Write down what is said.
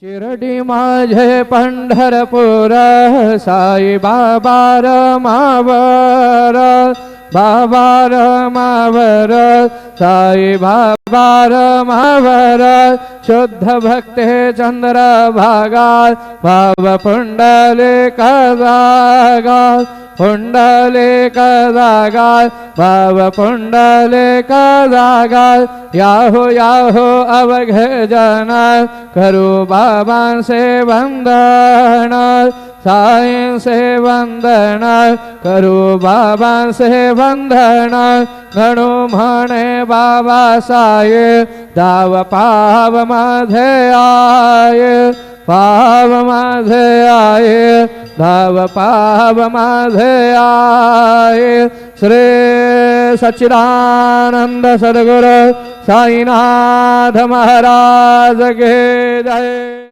शिरडी माझे पंढरपूर साई बाबा रमावर बाबा रमावर साई बाबा रमावर शुद्ध भक्ते चंद्र भागा भाव पुंडलिक जागा पुंडलिक जागा भाव पुंडलिक जागा याहो याहो अवघे जन करू बाबा से वंदन साईं से वंदन करू बाबा से वंदन गणू म्हणे बाबा साये दाव पाव माझे आये पाव माझे आये धाव पाव माझे आये श्री सच्चिदानंद सद्गुरु साईनाथ महाराज के जय।